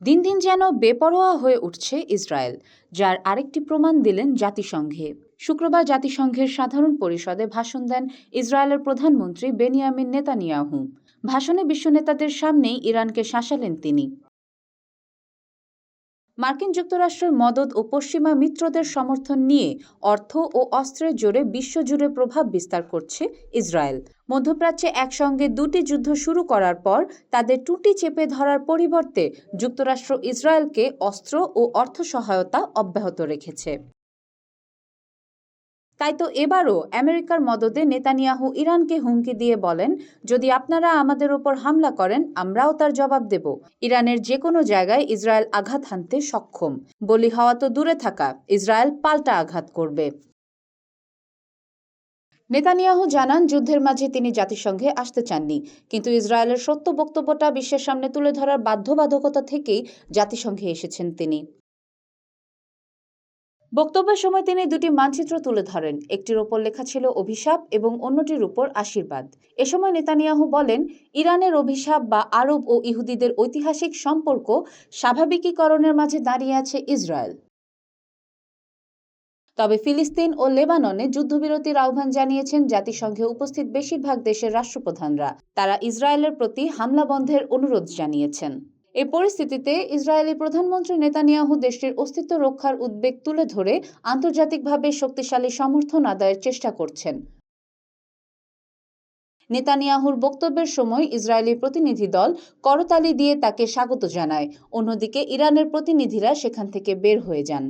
দিন দিন যেন বেপরোয়া হয়ে উঠছে ইসরায়েল, যার আরেকটি প্রমাণ দিলেন জাতিসংঘে। শুক্রবার জাতিসংঘের সাধারণ পরিষদে ভাষণ দেন ইসরায়েলের প্রধানমন্ত্রী বেনিয়ামিন নেতানিয়াহু। ভাষণে বিশ্ব নেতাদের সামনেই ইরানকে শাসালেন তিনি। মার্কিন যুক্তরাষ্ট্রের মদদ ও পশ্চিমা মিত্রদের সমর্থন নিয়ে অর্থ ও অস্ত্রের জোরে বিশ্বজুড়ে প্রভাব বিস্তার করছে ইসরায়েল। মধ্যপ্রাচ্যে একসঙ্গে দুটি যুদ্ধ শুরু করার পর তাদের টুটি চেপে ধরার পরিবর্তে যুক্তরাষ্ট্র ইসরায়েলকে অস্ত্র ও অর্থ সহায়তা অব্যাহত রেখেছে। তাই তো এবারও আমেরিকার মদদে নেতানিয়াহু ইরানকে হুমকি দিয়ে বলেন, যদি আপনারা আমাদের ওপর হামলা করেন আমরাও তার জবাব দেব। ইরানের যে কোনো জায়গায় ইসরায়েল আঘাত হানতে সক্ষম। বলি হওয়া তো দূরে থাকা, ইসরায়েল পাল্টা আঘাত করবে। নেতানিয়াহু জানান, যুদ্ধের মাঝে তিনি জাতিসংঘে আসতে চাননি, কিন্তু ইসরায়েলের সত্য বক্তব্যটা বিশ্বের সামনে তুলে ধরার বাধ্যবাধকতা থেকেই জাতিসংঘে এসেছেন তিনি। বক্তব্যের সময় তিনি দুটি মানচিত্র তুলে ধরেন। একটির ওপর লেখা ছিল অভিশাপ এবং অন্যটির উপর আশীর্বাদ। এ সময় নেতানিয়াহু বলেন, ইরানের অভিশাপ বা আরব ও ইহুদিদের ঐতিহাসিক সম্পর্ক স্বাভাবিকীকরণের মাঝে দাঁড়িয়ে আছে ইসরায়েল। তবে ফিলিস্তিন ও লেবাননে যুদ্ধবিরতির আহ্বান জানিয়েছেন জাতিসংঘে উপস্থিত বেশিরভাগ দেশের রাষ্ট্রপ্রধানরা। তারা ইসরায়েলের প্রতি হামলা বন্ধের অনুরোধ জানিয়েছেন। এই পরিস্থিতিতে ইসরায়েলি প্রধানমন্ত্রী নেতানিয়াহু দেশটির অস্তিত্ব রক্ষার উদ্বেগ তুলে ধরে আন্তর্জাতিকভাবে শক্তিশালী সমর্থন আদায়ের চেষ্টা করছেন। নেতানিয়াহুর বক্তব্যের সময় ইসরায়েলি প্রতিনিধি দল করতালি দিয়ে তাকে স্বাগত জানায়। অন্যদিকে ইরানের প্রতিনিধিরা সেখান থেকে বের হয়ে যান।